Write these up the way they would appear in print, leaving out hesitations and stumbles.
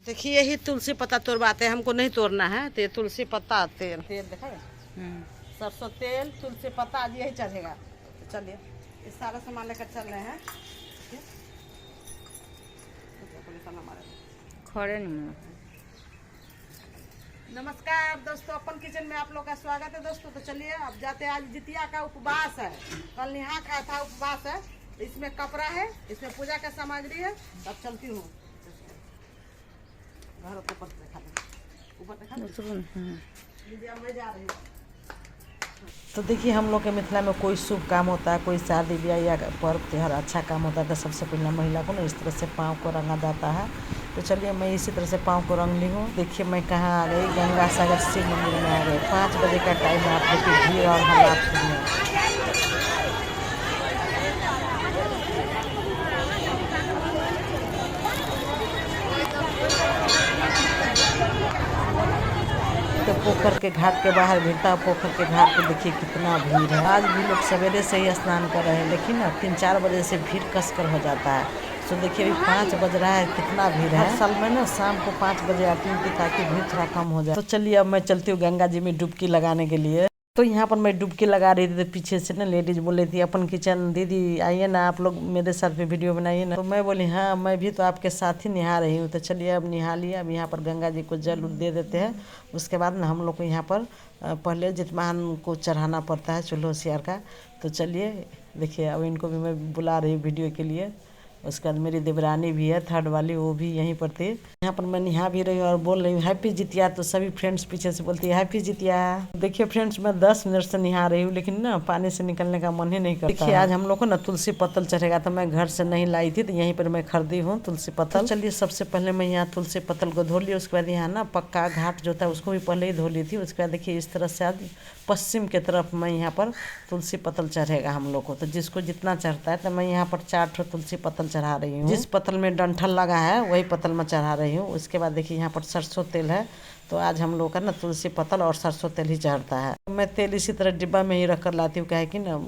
देखिए यही तुलसी पत्ता तोड़वाते हैं, हमको नहीं तोड़ना है। तो ये तुलसी पत्ता तेल देखा, सरसों तेल, तुलसी पत्ता आज यही चढ़ेगा। तो चलिए ये सारा सामान लेकर चल रहे हैं। खड़े नहीं। नमस्कार दोस्तों, अपन किचन में आप लोग का स्वागत है दोस्तों। तो चलिए अब जाते हैं। आज जितिया का उपवास है, कल निहा खाया था, उपवास है। तो इसमें कपड़ा है, इसमें पूजा का सामग्री है। तब चलती हूँ घर ऊपर मैं जा रही हूँ। तो देखिए हम लोग के मिथिला में कोई शुभ काम होता है, कोई शादी ब्याह या पर्व त्योहार अच्छा काम होता है तो सबसे पहले महिला को ना इस तरह से पाँव को रंगा जाता है। तो चलिए मैं इसी तरह से पाँव को रंग ली हूँ। देखिए मैं कहाँ आ गई, गंगा सागर शिव मंदिर में आ गए। 5 बजे का टाइम है। आप देखिए भीड़ और हालात सुनिए। तो पोखर के घाट के बाहर भीड़ था। पोखर के घाट पे देखिए कितना भीड़ है। आज भी लोग सवेरे से ही स्नान कर रहे हैं, लेकिन ना 3-4 बजे से भीड़ कस कर हो जाता है। तो देखिए अभी 5 बज रहा है, कितना भीड़ है। हर साल में ना शाम को 5 बजे आती हूँ ताकि भीड़ थोड़ा कम हो जाए। तो चलिए अब मैं चलती हूँ गंगा जी में डुबकी लगाने के लिए। तो यहाँ पर मैं डुबकी लगा रही थी तो पीछे से ना लेडीज बोल रही थी, अपन किचन दीदी आइए ना, आप लोग मेरे साथ भी वीडियो बनाइए ना। तो मैं बोली हाँ मैं भी तो आपके साथ ही नहा रही हूँ। तो चलिए अब नहा लिया। अब यहाँ पर गंगा जी को जल दे देते हैं। उसके बाद ना हम लोग को यहाँ पर पहले जितमान को चढ़ाना पड़ता है चूल्हो सियार का। तो चलिए देखिए अब इनको भी मैं बुला रही हूँ वीडियो के लिए। उसके बाद मेरी देवरानी भी है, 3rd वाली, वो भी यहीं पर थी। यहाँ पर मैं नहा भी रही हूँ और बोल रही हूँ हैप्पी जितिया। तो सभी फ्रेंड्स पीछे से बोलती है हैप्पी जितिया। देखिए फ्रेंड्स मैं 10 मिनट से नहा रही हूँ, लेकिन ना पानी से निकलने का मन ही नहीं करता। देखिए आज हम लोग को ना तुलसी पत्तल चढ़ेगा, तो मैं घर से नहीं लाई थी, तो यहीं पर मैं खरीदी हूँ तुलसी पत्तल। तो चलिए सबसे पहले मैं यहाँ तुलसी पत्तल को धो लिया। उसके बाद यहाँ ना पक्का घाट जो था उसको भी पहले ही धो ली थी। उसके बाद देखिए इस तरह से आज पश्चिम के तरफ मैं यहाँ पर तुलसी पत्तल चढ़ेगा हम लोग को। तो जिसको जितना चढ़ता है तो मैं यहाँ पर 4 ठो तुलसी पत्तल चढ़ा रही हूँ। जिस पत्तल में डंठल लगा है वही पत्तल मैं चढ़ा रही हूँ। उसके बाद देखिए यहाँ पर सरसों तेल है। तो आज हम लोग का ना तुलसी पत्तल और सरसों तेल ही चढ़ता है। मैं तेल इसी तरह डिब्बा में ही रख कर लाती हूँ, क्या है कि ना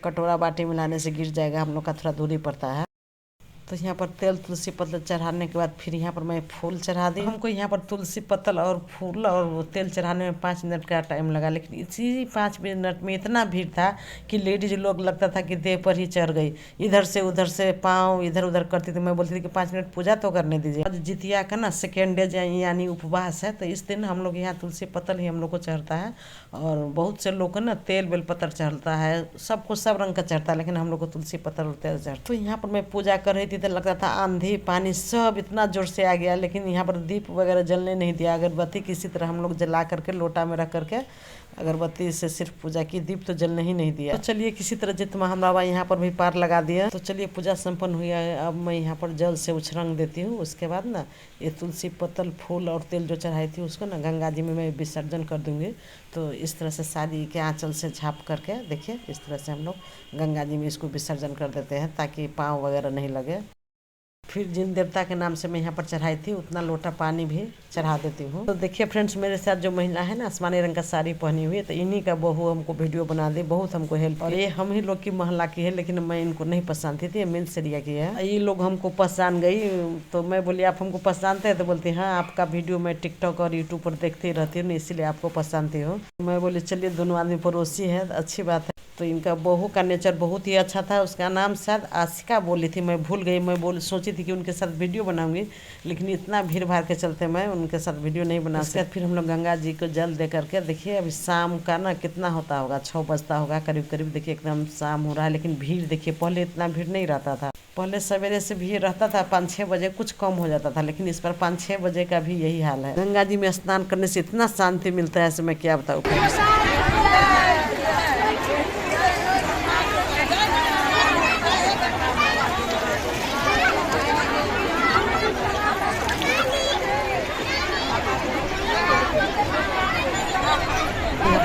कटोरा बाटी में लाने से गिर जाएगा, हम लोग का थोड़ा दूरी पड़ता है। तो यहाँ पर तेल तुलसी पत्तल चढ़ाने के बाद फिर यहाँ पर मैं फूल चढ़ा दी। हमको यहाँ पर तुलसी पत्तल और फूल और तेल चढ़ाने में 5 मिनट का टाइम लगा, लेकिन इसी 5 मिनट में इतना भीड़ था कि लेडीज लोग लगता था कि देह पर ही चढ़ गई। इधर से उधर से पाँव इधर उधर करती थी। मैं बोलती थी कि 5 मिनट पूजा तो करने दीजिए। आज जितिया का ना 2nd डे यानी उपवास है। तो इस दिन हम लोग यहाँ तुलसी पत्तल ही हम लोग को चढ़ता है। और बहुत से लोग को ना तेल बेलपत्र चढ़ता है, सबको सब रंग का चढ़ता है, लेकिन हम लोग को तुलसी पत्तल और तेल चढ़ता। तो यहाँ पर मैं पूजा कर रही थी तो लगता था आंधी पानी सब इतना जोर से आ गया, लेकिन यहाँ पर दीप वगैरह जलने नहीं दिया। अगरबत्ती किसी तरह हम लोग जला करके लोटा में रख करके अगरबत्ती से सिर्फ पूजा की, दीप तो जलने ही नहीं दिया। तो चलिए किसी तरह जितना हम बाबा यहाँ पर भी पार लगा दिया। तो चलिए पूजा संपन्न हुई है। अब मैं यहाँ पर जल से उछरंग देती हूँ। उसके बाद ना ये तुलसी पत्तल फूल और तेल जो चढ़ाई थी उसको ना गंगा जी में मैं विसर्जन कर दूँगी। तो इस तरह से साड़ी के आंचल से झाँप करके देखिए इस तरह से हम लोग गंगा जी में इसको विसर्जन कर देते हैं ताकि पाँव वगैरह नहीं लगे। फिर जिन देवता के नाम से मैं यहाँ पर चढ़ाई थी उतना लोटा पानी भी चढ़ा देती हूँ। तो देखिए फ्रेंड्स मेरे साथ जो महिला है ना आसमानी रंग का साड़ी पहनी हुई है, तो इन्हीं का बहू हमको वीडियो बना दी, बहुत हमको हेल्प। और ये हम ही लोग की मोहल्ला की है, लेकिन मैं इनको नहीं पहचानती थी, ये मिल्स एरिया की है। ये लोग हमको पहचान गई। तो मैं बोली आप हमको पहचानते हैं? तो बोलती हाँ आपका वीडियो मैं टिकटॉक और यूट्यूब पर देखती रहती हूँ, इसीलिए आपको पहचानती हूँ। मैं बोली चलिए दोनों आदमी पड़ोसी है, अच्छी बात है। तो इनका बहू का नेचर बहुत ही अच्छा था। उसका नाम शायद आशिका बोली थी, मैं भूल गई। मैं सोची थी कि उनके साथ वीडियो बनाऊंगी, लेकिन इतना भीड़ भाड़ के चलते मैं उनके साथ वीडियो नहीं बना सकती। फिर हम लोग गंगा जी को जल दे करके देखिए अभी शाम का ना कितना होता होगा, 6 बजता होगा करीब करीब। देखिए एकदम शाम हो रहा है, लेकिन भीड़ देखिए पहले इतना भीड़ नहीं रहता था। पहले सवेरे से भीड़ रहता था, 5-6 बजे कुछ कम हो जाता था, लेकिन इस पर 5-6 बजे का भी यही हाल है। गंगा जी में स्नान करने से इतना शांति मिलता है, ऐसे मैं क्या बताऊँ।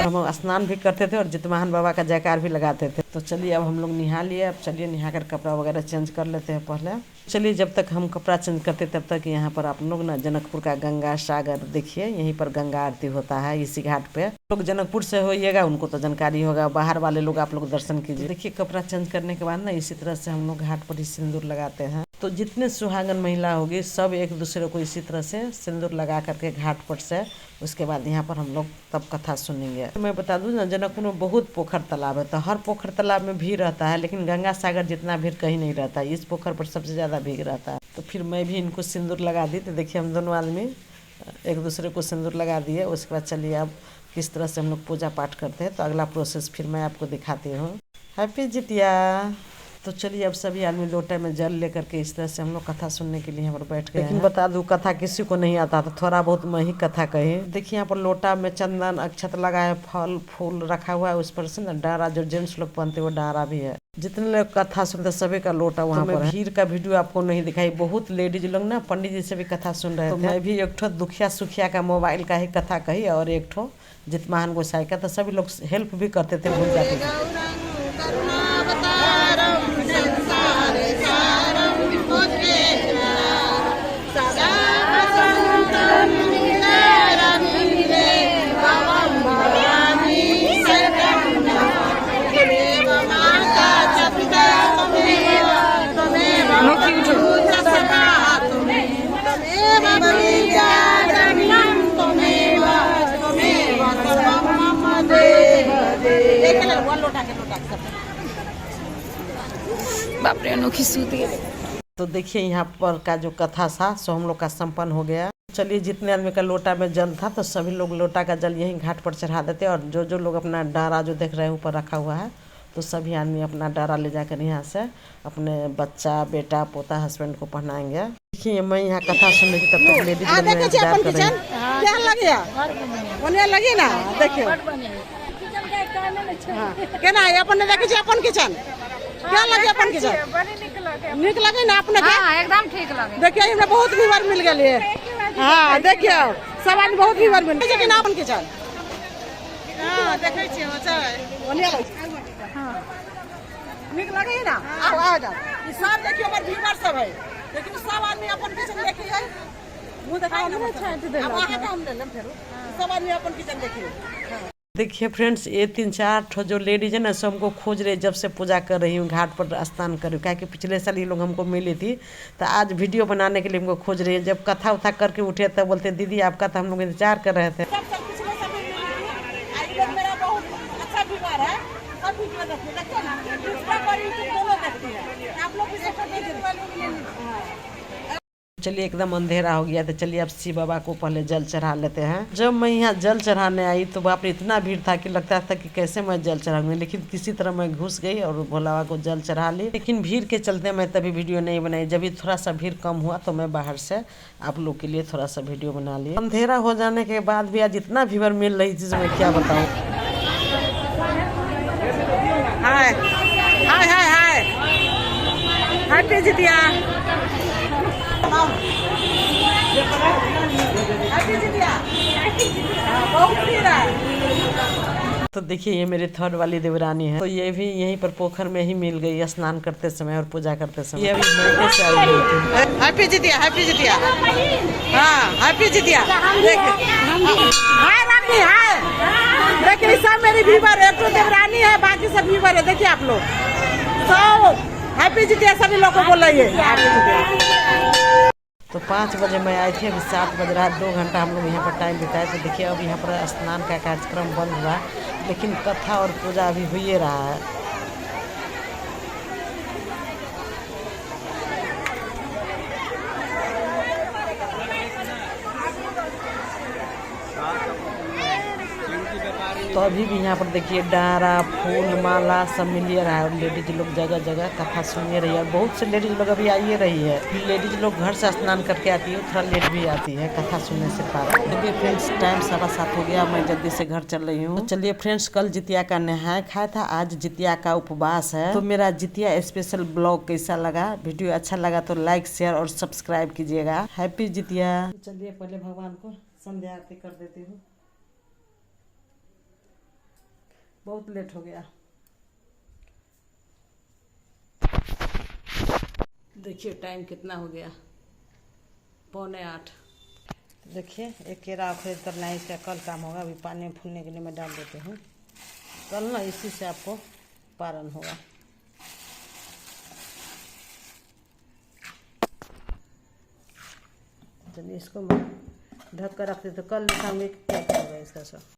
हम स्नान भी करते थे और जितवाहन बाबा का जयकार भी लगाते थे। तो चलिए अब हम लोग नहा लिए। अब चलिए नहा कर कपड़ा वगैरह चेंज कर लेते हैं पहले। चलिए जब तक हम कपड़ा चेंज करते तब तक यहाँ पर आप लोग ना जनकपुर का गंगा सागर देखिए। यहीं पर गंगा आरती होता है इसी घाट पे। लोग जनकपुर से होइएगा उनको तो जानकारी होगा, बाहर वाले लोग आप लोग दर्शन कीजिए। देखिए कपड़ा चेंज करने के बाद ना इसी तरह से हम लोग घाट पर ही सिंदूर लगाते हैं। तो जितने सुहागन महिला होगी सब एक दूसरे को इसी तरह से सिंदूर लगा करके घाट पर से उसके बाद यहाँ पर हम लोग तब कथा सुनेंगे। तो मैं बता दूं ना जनकपुर में बहुत पोखर तालाब है, तो हर पोखर तालाब में भीड़ रहता है, लेकिन गंगा सागर जितना भीड़ कहीं नहीं रहता है। इस पोखर पर सबसे ज़्यादा भीड़ रहता है। तो फिर मैं भी इनको सिंदूर लगा दी। तो देखिए हम दोनों आदमी एक दूसरे को सिंदूर लगा दिए। उसके बाद चलिए अब किस तरह से हम लोग पूजा पाठ करते हैं तो अगला प्रोसेस फिर मैं आपको दिखाती हूँ। हैप्पी जितिया। तो चलिए अब सभी आदमी लोटे में जल लेकर के इस तरह से हम लोग कथा सुनने के लिए यहाँ पर बैठ गए। लेकिन बता दूं कथा किसी को नहीं आता तो थोड़ा बहुत मैं ही कथा कही। देखिए यहाँ पर लोटा में चंदन अक्षत लगा है, फल फूल रखा हुआ है, उस पर से ना डारा जो जेंट्स लोग पहनते वो डारा भी है। जितने लोग कथा सुनते सभी का लोटा वहाँ पर है। भीड़ का वीडियो आपको नहीं दिखाई, बहुत लेडीज लोग ना पंडित जी से भी कथा सुन रहे थे। तो मैं भी एक ठो दुखिया सुखिया का मोबाइल का ही कथा कही और एक ठो जितमान गोसाई का। तो सभी लोग हेल्प भी करते थे, भूल जाते थे। बाप रे अनोखी सूत गई। तो देखिए यहाँ पर का जो कथा था सो हम लोग का संपन्न हो गया। चलिए जितने आदमी का लोटा में जल था तो सभी लोग लोटा का जल यहीं घाट पर चढ़ा देते। और जो जो लोग अपना डारा जो देख रहे हैं ऊपर रखा हुआ है तो सभी आदमी अपना डारा ले जाकर यहाँ से अपने बच्चा बेटा पोता हस्बैंड को पहनाएंगे। देखिए मैं यहाँ कथा सुन रही थी तब तक लेडीज लोग इंतजार कर रही है। क्या लगे अपन किचन निक लगे ना अपने एकदम ठीक लगे। देखिए हमें बहुत व्यूवर मिल गए। हाँ देखिए सब आदमी बहुत व्यूवर मिल गए ना अपन किचन। निक लगे ना आओ जाओ। सब देखिए हमारे व्यूवर सब है, लेकिन सब आदमी अपन किचन देखिए मुंह दिखाओ ना। सब आदमी अपन किचन देखिए। देखिए फ्रेंड्स ये 3-4 ठो जो लेडीज है ना सब हमको खोज रहे जब से पूजा कर रही हूँ घाट पर स्नान कर रही हूँ। क्या कि पिछले साल ये लोग हमको मिली थी तो आज वीडियो बनाने के लिए हमको खोज रही है। जब कथा उथा करके उठे तब बोलते दीदी आपका तो हम लोग इंतजार कर रहे थे। चलिए एकदम अंधेरा हो गया तो चलिए अब शिव बाबा को पहले जल चढ़ा लेते हैं। जब मैं यहाँ जल चढ़ाने आई तो बाप रे इतना भीड़ था कि लगता था कि कैसे मैं जल चढ़ाऊंगी, लेकिन किसी तरह मैं घुस गई और भोला बाबा को जल चढ़ा ली। लेकिन भीड़ के चलते मैं तभी वीडियो नहीं बनाई। जब भी थोड़ा सा भीड़ कम हुआ तो मैं बाहर से आप लोग के लिए थोड़ा सा वीडियो बना ली। अंधेरा हो जाने के बाद भी आज इतना भीड़ मिल रही थी मैं क्या बताऊँ। हाय हाय हाय हाय हैप्पी जितिया। तो देखिए ये मेरी थर्ड वाली देवरानी है। तो ये भी यहीं पर पोखर में ही मिल गई स्नान करते समय और पूजा करते समय। ये अभी महीने से आई हुई थी। Happy Jitiya happy Jitiya. हाँ हैप्पी जितिया। हाय रानी हाय। देखिए सब मेरी व्यूवर है, एक तो देवरानी है बाकी सब व्यूवर है। देखिए आप लोग सब हैप्पी जितिया सभी लोग को बोल रही है। तो 5 बजे मैं आई थी, अभी 7 बज रहा है। 2 घंटा हम लोग यहाँ पर टाइम बिताए। तो देखिए अब यहाँ पर स्नान का कार्यक्रम बंद हुआ, लेकिन कथा और पूजा अभी हुई रहा है। तो अभी भी यहाँ पर देखिए डारा फूल माला सब मिल रहा है और लेडीज लोग जगह जगह कथा सुनिए रही है। और बहुत से लेडीज लोग अभी आइए रही है। लेडीज लोग घर से स्नान करके आती है, थोड़ा लेट भी आती है कथा सुनने से पहले। देखिए फ्रेंड्स टाइम 7:15 हो गया, मैं जल्दी से घर चल रही हूँ। तो चलिए फ्रेंड्स कल जितिया का नहाय खाया था, आज जितिया का उपवास है। तो मेरा जितिया स्पेशल ब्लॉग कैसा लगा, वीडियो अच्छा लगा तो लाइक शेयर और सब्सक्राइब कीजिएगा। हैप्पी जितिया। चलिए पहले भगवान को संध्या आरती कर देती हूँ, बहुत लेट हो गया। देखिए टाइम कितना हो गया, 7:45। देखिए एक केरा खरीद कर लाए, इसका कल काम होगा। अभी पानी में फूलने के लिए मैं डाल देती हूँ, कल ना इसी से आपको पारण होगा। चलिए इसको ढक कर रखते तो कल दिखाऊंगी क्या क्या होगा इसका सब।